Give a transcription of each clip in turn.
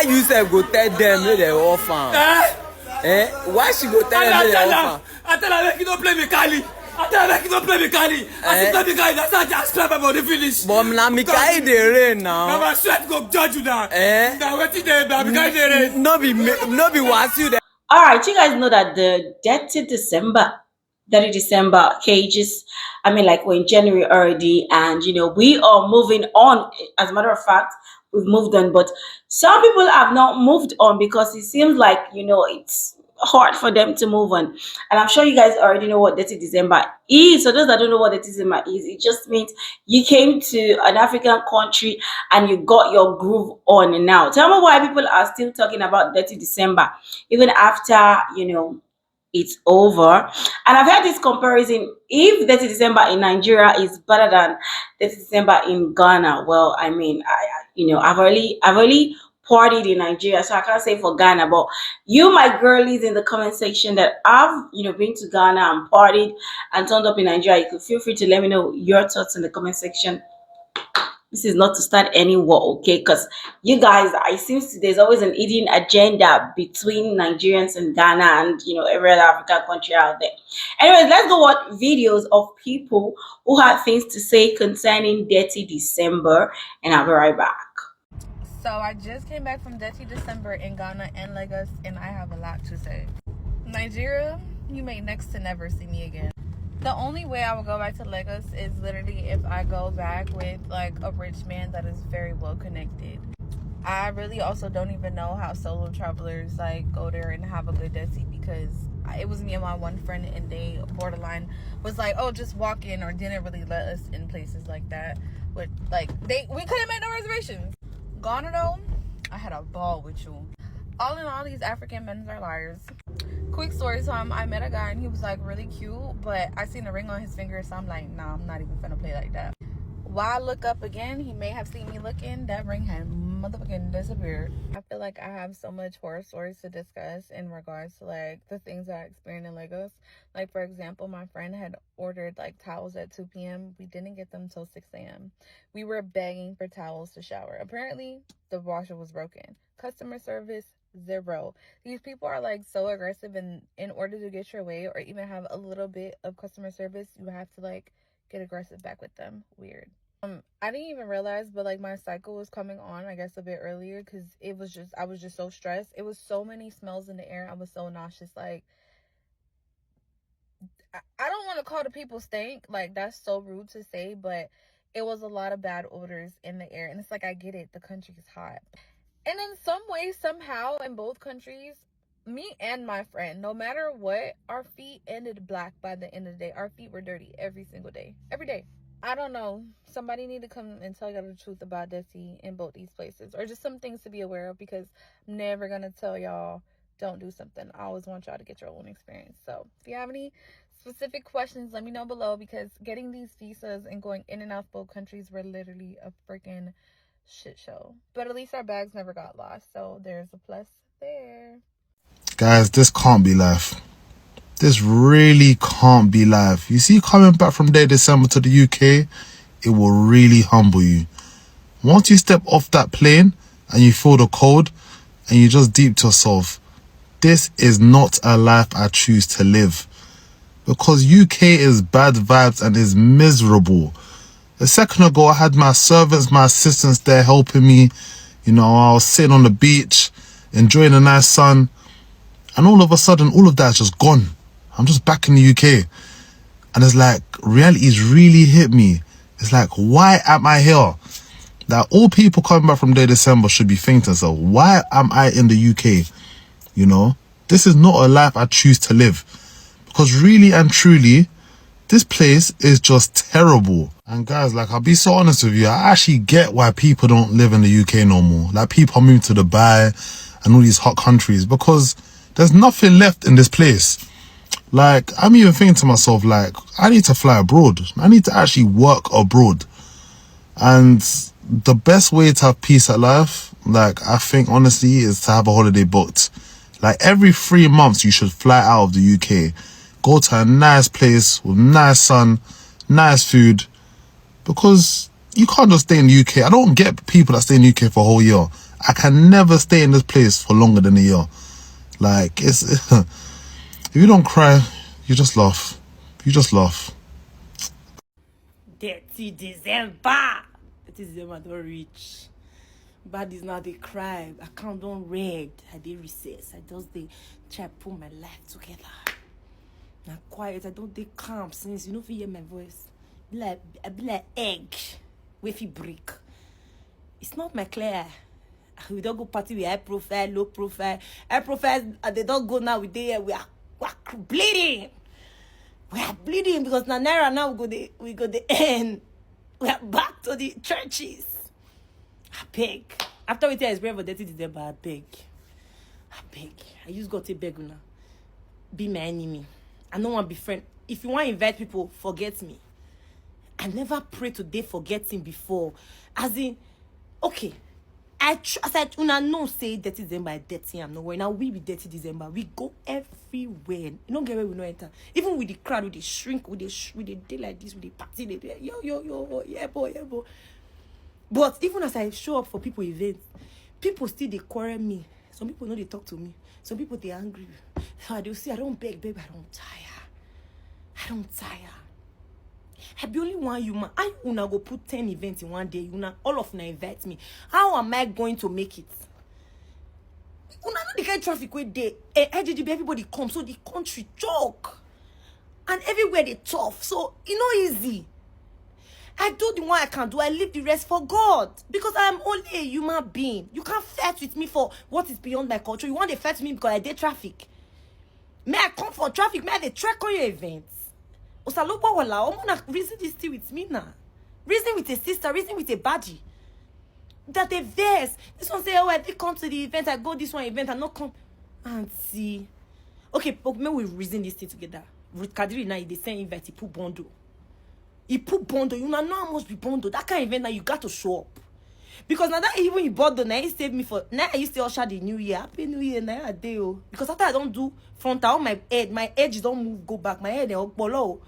you say go tell them make they orphan? Why she go tell them make they orphan? I tell her make you don't play me Kali. I tell her make you don't play me Kali. I play me Kali. That's how I just play my body finish. But na Mikai dey rain now. Now my sweat go judge you now. Now wetin dey Mikai dey rain. No be Wasiu there. All right, you guys know that the Detty December cages. I mean, like we're in January already, and we are moving on. As a matter of fact, we've moved on, but some people have not moved on because it seems like it's hard for them to move on. And I'm sure you guys already know what Detty December is. So those that don't know what Detty December is, it just means you came to an African country and you got your groove on. Now tell me why people are still talking about Detty December even after it's over. And I've heard this comparison: if Detty December in Nigeria is better than Detty December in Ghana, well, I mean, I've already partied in Nigeria, so I can't say for Ghana. But you, my girlies, in the comment section that have been to Ghana and partied and turned up in Nigeria, you could feel free to let me know your thoughts in the comment section. This is not to start any war, okay? Because you guys, it seems there's always an hidden agenda between Nigerians and Ghana and every other African country out there. Anyways, let's go watch videos of people who had things to say concerning Detty December, and I'll be right back. So I just came back from Detty December in Ghana and Lagos, and I have a lot to say. Nigeria, you may next to never see me again. The only way I will go back to Lagos is literally if I go back with like a rich man that is very well connected. I really also don't even know how solo travelers like go there and have a good Detty, because it was me and my one friend, and they borderline was like, oh, just walk in, or didn't really let us in places like that. But like we couldn't make no reservations. Ghana though, I had a ball with you. All in all, these African men are liars. Quick story time, I met a guy and he was like really cute, but I seen a ring on his finger, so I'm like, nah, I'm not even gonna play like that. While I look up again, he may have seen me looking, that ring had motherfucking disappeared. I feel like I have so much horror stories to discuss in regards to like the things that I experienced in Lagos. Like, for example, my friend had ordered like towels at 2 p.m. We didn't get them till 6 a.m. We were begging for towels to shower. Apparently, the washer was broken. Customer service, 0. These people are like so aggressive, and in order to get your way or even have a little bit of customer service, you have to like get aggressive back with them. Weird. I didn't even realize, but like my cycle was coming on, I guess, a bit earlier, because I was just so stressed. It was so many smells in the air. I was so nauseous. Like, I don't want to call the people stank, like that's so rude to say, but it was a lot of bad odors in the air. And it's like, I get it, the country is hot. And in some way, somehow, in both countries, me and my friend, no matter what, our feet ended black by the end of the day. Our feet were dirty every single day. Every day. I don't know. Somebody need to come and tell y'all the truth about Detty in both these places. Or just some things to be aware of, because I'm never going to tell y'all don't do something. I always want y'all to get your own experience. So if you have any specific questions, let me know below, because getting these visas and going in and out of both countries were literally a freaking shit show. But at least our bags never got lost, so there's a plus there. Guys, this can't be life. This really can't be life. You see, coming back from Detty December to the UK, it will really humble you. Once you step off that plane and you feel the cold and you just deep to yourself, this is not a life I choose to live. Because UK is bad vibes and is miserable. A second ago, I had my servants, my assistants there helping me. I was sitting on the beach, enjoying a nice sun. And all of a sudden, all of that's just gone. I'm just back in the UK. And it's like, reality's really hit me. It's like, why am I here? That all people coming back from Detty December should be thinking to themselves, why am I in the UK? This is not a life I choose to live. Because really and truly, this place is just terrible. And guys, like, I'll be so honest with you, I actually get why people don't live in the UK no more. Like, people are moving to Dubai and all these hot countries, because there's nothing left in this place. Like, I'm even thinking to myself, like, I need to fly abroad. I need to actually work abroad. And the best way to have peace at life, like, I think, honestly, is to have a holiday booked. Like, every 3 months, you should fly out of the UK. Go to a nice place with nice sun, nice food. Because you can't just stay in the UK. I don't get people that stay in the UK for a whole year I can never stay in this place for longer than a year. Like, it's if you don't cry, you just laugh. You just laugh. Dirty December. Dirty December don't reach. Bad is now they cry. Account don't red. I did recess. I just they try to put my life together. Now quiet. I don't dey calm since you know if you hear my voice. I be like egg. With you break. It's not my clear. We don't go party with high profile, low profile. High profile, they don't go now with there. We are bleeding. We are bleeding because now we go the end. We are back to the churches. I beg. After we tell us for Detty December, I beg. I just got to beg now. Be my enemy. I don't want to be friend. If you want to invite people, forget me. I never prayed to they forget him before. As in, okay. I said, una no say Detty December dirty. I'm nowhere. Now we be Detty December. We go everywhere. You don't get where we no enter. Even with the crowd, with the shrink, with the day like this, with the party, they yo, yeah boy. But even as I show up for people events, people still they quarrel me. Some people know they talk to me. Some people they angry. So they'll say, I don't beg, baby, I don't tire. I be only one human. I una go put 10 events in one day. Una all of una invite me. How am I going to make it? Una know the kind of traffic where they everybody come, so the country choke. And everywhere they tough. So it's not easy. I do the one I can do. I leave the rest for God. Because I'm only a human being. You can't fight with me for what is beyond my control. You want to fight with me because I did traffic. May I come for traffic? May I track on your events? Osalobo wala, I'm reason this thing with me now. Reason with a sister, reason with a budgie. That they verse. This one say, oh, I did come to the event, I go this one event, I not come. And see. Okay, but maybe we reason this thing together. With Kadiri now, they send invite, he put bundle. You know how much be bundle. That kind of event now, you got to show up. Because now that even you bought the now, he saved me for, now I used to usher the new year. Happy New Year, now a day, oh. Because after I don't do frontal, my edges don't move, go back. My head, below.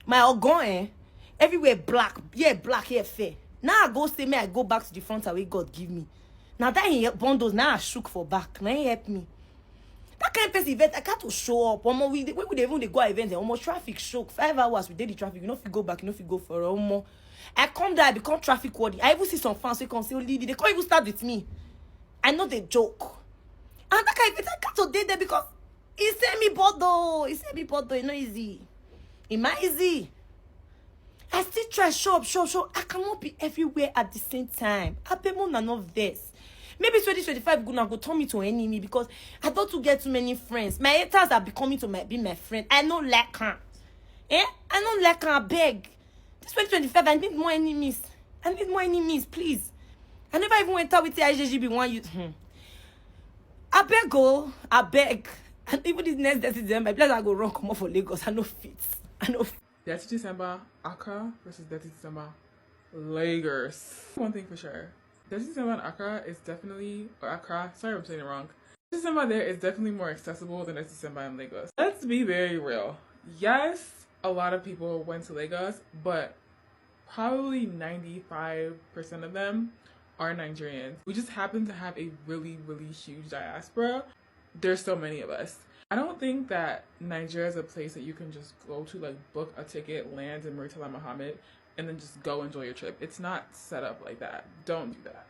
My organ, everywhere black. Yeah, black, yeah, fair. Now I go say me, I go back to the front away God give me. Now that he bundles, now I shook for back. Now he help me. That kind of person event, I got to show up. We would even go events, almost traffic shook. 5 hours, we did the traffic. You know if you go back, you know if you go for almost. I come there, I become traffic warden. I even see some fans who come say, oh, Lady, they can't even start with me. I know they joke. And that kind of event, I got to date there because he sent me bodo. It's not easy. It's not easy. I still try show up. I cannot be everywhere at the same time. I pay more than enough this. Maybe 2025 gonna go turn me to an enemy because I don't to get too many friends. My haters are becoming to be my friend. I don't like her. I don't like her, I beg. This 2025, I need more enemies. Please. I never even went out with the IJGB one youth. I beg. And even this next December, I I go run come off for Lagos. I know fit. Detty December, Accra versus Detty December, Lagos. One thing for sure. Detty December and Accra is definitely, or Accra, sorry I'm saying it wrong. Detty December there is definitely more accessible than Detty December in Lagos. Let's be very real. Yes, a lot of people went to Lagos, but probably 95% of them are Nigerians. We just happen to have a really, really huge diaspora. There's so many of us. I don't think that Nigeria is a place that you can just go to, like book a ticket, land in Murtala Muhammad, and then just go enjoy your trip. It's not set up like that. Don't do that.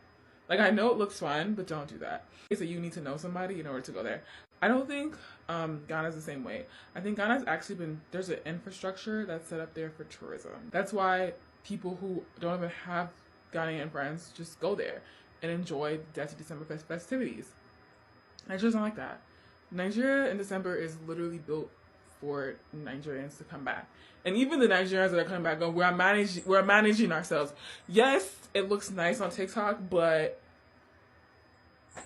Like, I know it looks fun, but don't do that. It's that you need to know somebody in order to go there. I don't think Ghana's the same way. I think Ghana's actually there's an infrastructure that's set up there for tourism. That's why people who don't even have Ghanaian friends just go there and enjoy Detty December festivities. Nigeria's not like that. Nigeria in December is literally built for Nigerians to come back. And even the Nigerians that are coming back, we're managing ourselves. Yes, it looks nice on TikTok, but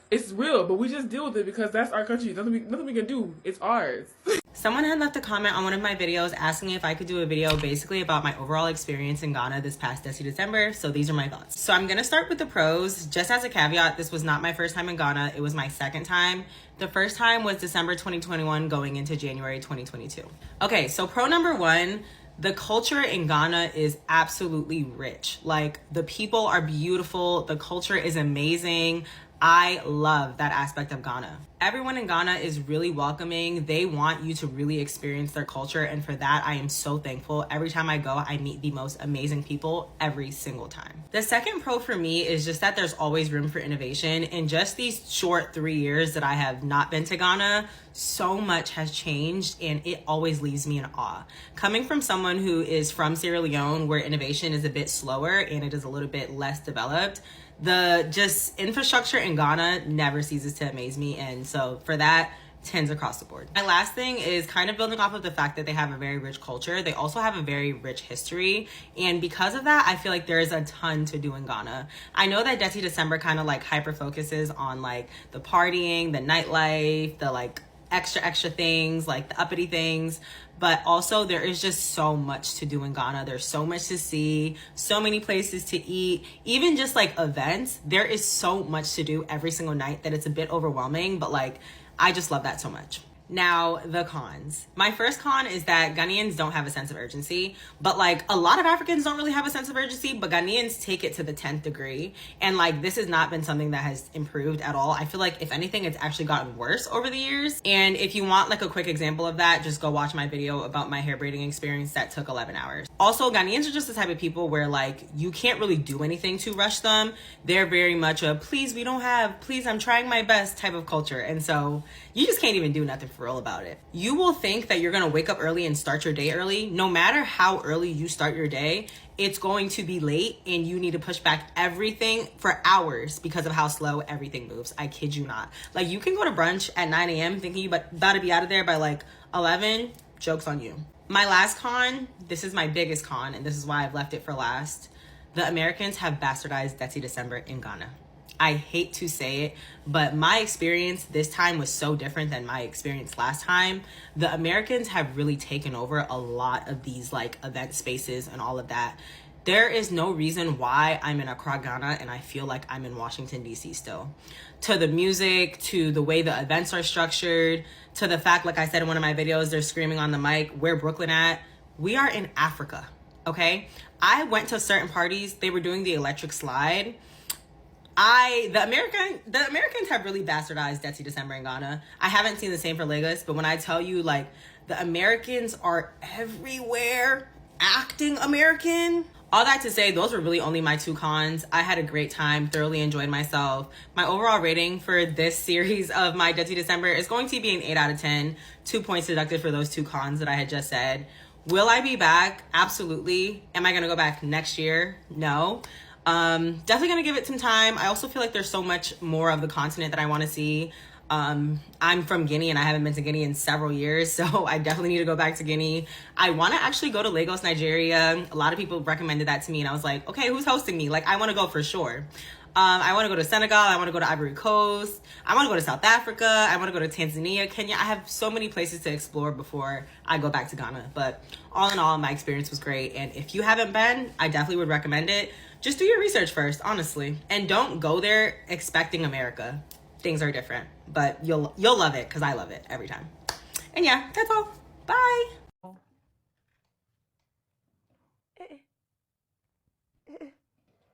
it's real. But we just deal with it because that's our country. Nothing we can do. It's ours. Someone had left a comment on one of my videos asking if I could do a video basically about my overall experience in Ghana this past Detty December. So these are my thoughts. So I'm going to start with the pros. Just as a caveat, this was not my first time in Ghana. It was my second time. The first time was December 2021 going into January 2022. Okay, so pro number one, the culture in Ghana is absolutely rich. Like, the people are beautiful. The culture is amazing. I love that aspect of Ghana. Everyone in Ghana is really welcoming. They want you to really experience their culture. And for that, I am so thankful. Every time I go, I meet the most amazing people every single time. The second pro for me is just that there's always room for innovation. In just these short 3 years that I have not been to Ghana, so much has changed and it always leaves me in awe. Coming from someone who is from Sierra Leone, where innovation is a bit slower and it is a little bit less developed, the just infrastructure in Ghana never ceases to amaze me. And so for that, 10s across the board. My last thing is kind of building off of the fact that they have a very rich culture. They also have a very rich history. And because of that, I feel like there is a ton to do in Ghana. I know that Detty December kind of like hyper focuses on like the partying, the nightlife, the like extra things, like the uppity things, but also there is just so much to do in Ghana. There's so much to see, so many places to eat, even just like events. There is so much to do every single night that it's a bit overwhelming, but like I just love that so much. Now, the cons. My first con is that Ghanaians don't have a sense of urgency, but like a lot of Africans don't really have a sense of urgency, but Ghanaians take it to the 10th degree. And like, this has not been something that has improved at all. I feel like if anything, it's actually gotten worse over the years. And if you want like a quick example of that, just go watch my video about my hair braiding experience that took 11 hours. Also, Ghanaians are just the type of people where like, you can't really do anything to rush them. They're very much a, please, we don't have, please, I'm trying my best type of culture. And so you just can't even do nothing for real about it. You will think that you're gonna wake up early and start your day early. No matter how early you start your day, it's going to be late and you need to push back everything for hours because of how slow everything moves. I kid you not. Like you can go to brunch at 9 a.m. thinking you about to be out of there by like 11, joke's on you. My last con, this is my biggest con and this is why I've left it for last. The Americans have bastardized Detty December in Ghana. I hate to say it, but my experience this time was so different than my experience last time. The Americans have really taken over a lot of these like event spaces and all of that. There is no reason why I'm in Accra, Ghana, and I feel like I'm in Washington, D.C. still. To the music, to the way the events are structured, to the fact, like I said in one of my videos, they're screaming on the mic, where Brooklyn at? We are in Africa, okay? I went to certain parties, they were doing the electric slide. The Americans have really bastardized Detty December in Ghana. I haven't seen the same for Lagos, but when I tell you like the Americans are everywhere acting American. All that to say, those were really only my 2 cons. I had a great time, thoroughly enjoyed myself. My overall rating for this series of my Detty December is going to be an 8 out of 10. 2 points deducted for those 2 cons that I had just said. Will I be back? Absolutely. Am I gonna go back next year? No. Definitely gonna give it some time. I also feel like there's so much more of the continent that I want to see. I'm from Guinea and I haven't been to Guinea in several years, so I definitely need to go back to Guinea. I want to actually go to Lagos, Nigeria. A lot of people recommended that to me and I was like, okay, who's hosting me? Like, I want to go for sure. I want to go to Senegal. I want to go to Ivory Coast. I want to go to South Africa. I want to go to Tanzania, Kenya. I have so many places to explore before I go back to Ghana. But all in all, my experience was great. And if you haven't been, I definitely would recommend it. Just do your research first, honestly. And don't go there expecting America. Things are different. But you'll love it because I love it every time. And yeah, that's all. Bye.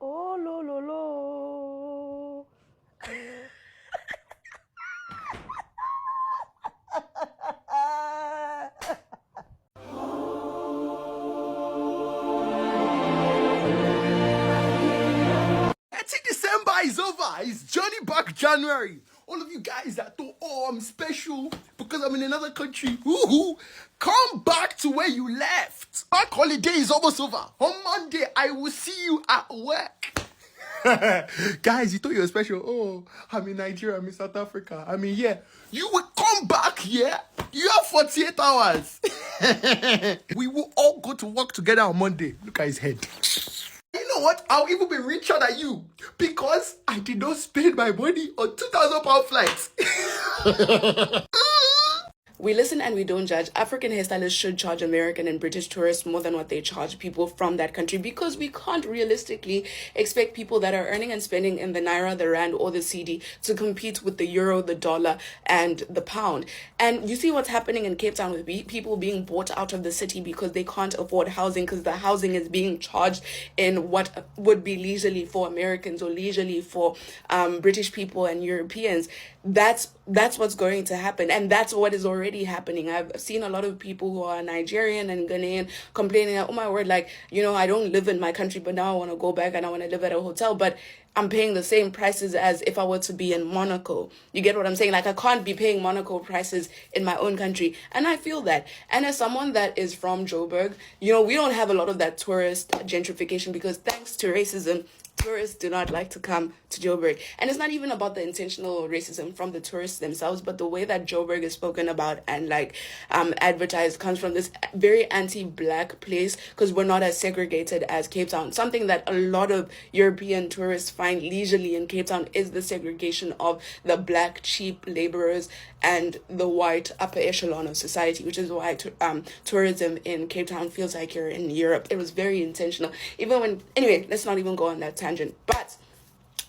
Oh, lo, lo, lo. December is over. It's Johnny back January. All of you guys that thought, oh, I'm special because I'm in another country. Woohoo! Come back to where you left. Bank holiday is almost over. On Monday, I will see you at work. Guys, you thought you were special. Oh, I'm in Nigeria, I'm in South Africa. I mean, yeah. You will come back here. You have 48 hours. We will all go to work together on Monday. Look at his head. You know what? I'll even be richer than you because I did not spend my money on 2,000 pound flights. we listen and we don't judge. African hairstylists should charge American and British tourists more than what they charge people from that country, because we can't realistically expect people that are earning and spending in the Naira, the Rand, or the CD to compete with the Euro, the dollar, and the pound. And you see what's happening in Cape Town with people being bought out of the city because they can't afford housing, because the housing is being charged in what would be leisurely for Americans or leisurely for British people and Europeans. That's what's going to happen, and that's what is already happening. I've seen a lot of people who are Nigerian and Ghanaian complaining that, oh my word, like, I don't live in my country, but now I want to go back and I want to live at a hotel, but I'm paying the same prices as if I were to be in Monaco. You get what I'm saying? Like, I can't be paying Monaco prices in my own country. And I feel that. And as someone that is from Joburg, we don't have a lot of that tourist gentrification, because thanks to racism, tourists do not like to come to Joburg. And it's not even about the intentional racism from the tourists themselves, but the way that Joburg is spoken about and advertised comes from this very anti-black place, because we're not as segregated as Cape Town. Something that a lot of European tourists find leisurely in Cape Town is the segregation of the black cheap laborers and the white upper echelon of society, which is why tourism in Cape Town feels like you're in Europe. It was very intentional. Anyway, let's not even go on that tangent. But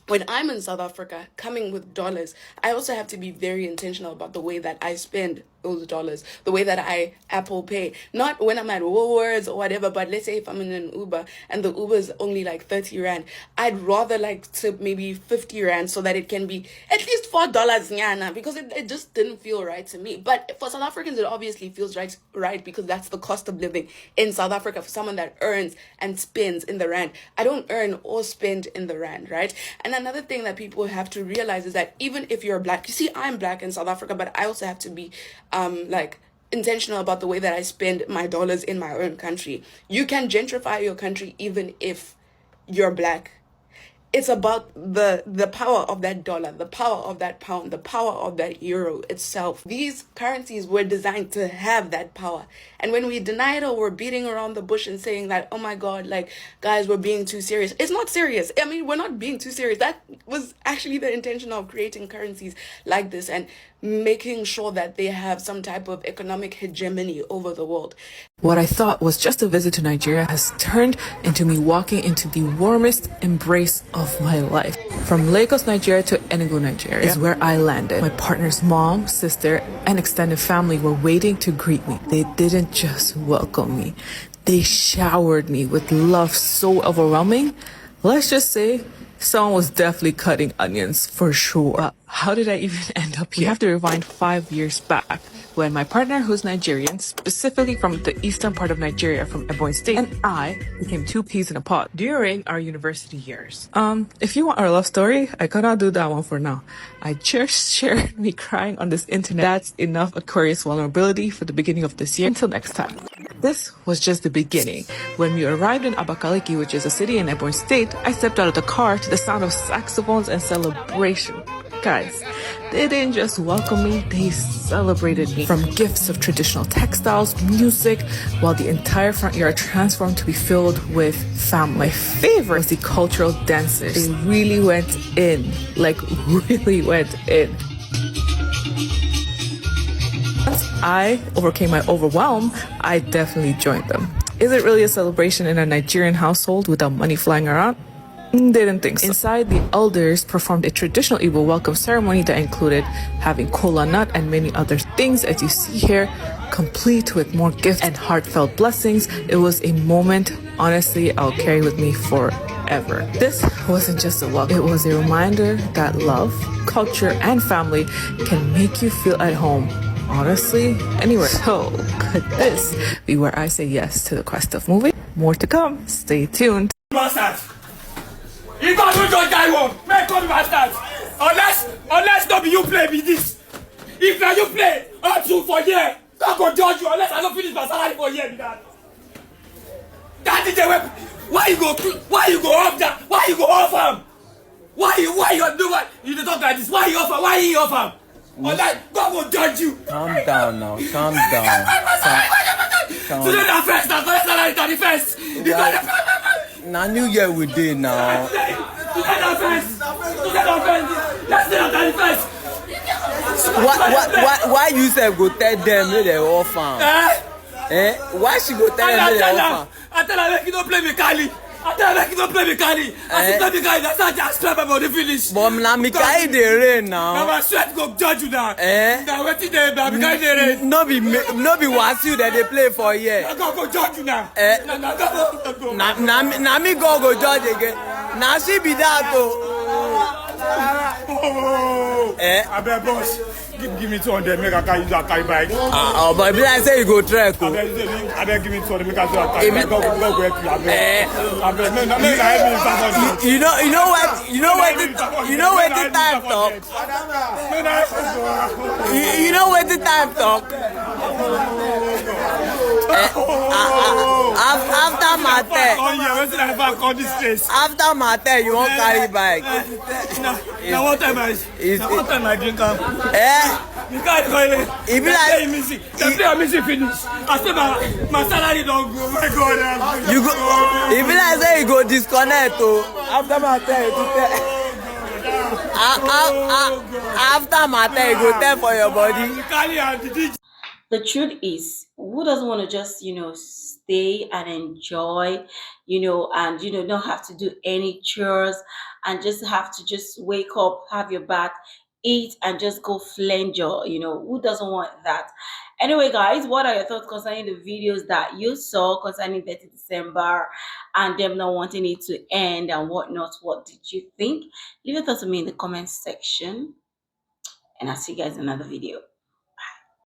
when I'm in South Africa, coming with dollars, I also have to be very intentional about the way that I spend those dollars, the way that I Apple Pay. Not when I'm at Woolworths or whatever, but let's say if I'm in an Uber and the Uber is only like 30 Rand, I'd rather tip maybe 50 Rand so that it can be at least $4, nyana, because it just didn't feel right to me. But for South Africans, it obviously feels right because that's the cost of living in South Africa for someone that earns and spends in the Rand. I don't earn or spend in the Rand, right? And another thing that people have to realize is that even if you're black, you see, I'm black in South Africa, but I also have to be intentional about the way that I spend my dollars in my own country. You can gentrify your country even if you're black. It's about the power of that dollar, the power of that pound, the power of that euro itself. These currencies were designed to have that power. And when we deny it or we're beating around the bush and saying that, oh my God, guys, we're being too serious. It's not serious. I mean, we're not being too serious. That was actually the intention of creating currencies like this and making sure that they have some type of economic hegemony over the world. What I thought was just a visit to Nigeria has turned into me walking into the warmest embrace of my life. From Lagos, Nigeria to Enugu, Nigeria is where I landed. My partner's mom, sister, and extended family were waiting to greet me. They didn't just welcome me. They showered me with love so overwhelming. Let's just say someone was definitely cutting onions for sure. How did I even end up here? You have to rewind 5 years back when my partner, who's Nigerian, specifically from the eastern part of Nigeria, from Ebonyi State, and I became two peas in a pod during our university years. If you want our love story, I cannot do that one for now. I just shared me crying on this internet. That's enough Aquarius vulnerability for the beginning of this year. Until next time. This was just the beginning. When we arrived in Abakaliki, which is a city in Ebonyi State, I stepped out of the car to the sound of saxophones and celebration. Guys, they didn't just welcome me, they celebrated me. From gifts of traditional textiles, music, while the entire front yard transformed to be filled with family. My favorite was the cultural dancers. They really went in, really went in. Once I overcame my overwhelm, I definitely joined them. Is it really a celebration in a Nigerian household without money flying around? Didn't think so. Inside, the elders performed a traditional Igbo welcome ceremony that included having kola nut and many other things, as you see here, complete with more gifts and heartfelt blessings. It was a moment, honestly, I'll carry with me forever. This wasn't just a welcome. It was a reminder that love, culture, and family can make you feel at home, honestly, anywhere. So, could this be where I say yes to the quest of moving? More to come. Stay tuned. If I don't just die one, make come bastards. Unless not be you play be this. If now you play up to for year, God go judge you unless I don't finish my salary for year. That is the way. Why you go off that? Why you go off him? Why you do what? You don't talk like this. Why you off him? Why you off him? Unless God will judge you. Calm down now. Calm down. Today the first, now first salary 31st. Now New Year we did now. Today the first. Let's do the 31st. Why you say go tell them make they off am? Why she go tell them make they off am? I tell her make you don't play me Kali. I tell her make you don't play me Kali. I say play me Kali. That's how I just clap about the finish. But na Mikai dey rain Now now. my sweat go judge you now. Now wetin dey na Mikai dey rain. No be Wasiu that they play for here. I go judge you now. Go. Na me go judge again. Na she be that o. Abeg boss, give me 200 make I carry bike. But be like say you go trek o. Abeg give me 200 make I carry bike. Go help you abeg. Abeg no help me. You know what the time talk. You know what the time talk. After Mate. Oh yeah, wetin I never call this place. After Mate, you won't carry bike. Now one time I drink am. You can't call it. If you like, the play music finish. I say my salary don't go. My God, you go. If you like, say you go disconnect. After Mate, after Mate, you go tell for your body. The truth is, who doesn't want to just, stay and enjoy, and, not have to do any chores and just have to just wake up, have your bath, eat, and just go flanger, who doesn't want that? Anyway, guys, what are your thoughts concerning the videos that you saw concerning 30 December and them not wanting it to end and whatnot? What did you think? Leave your thoughts to me in the comment section, and I'll see you guys in another video.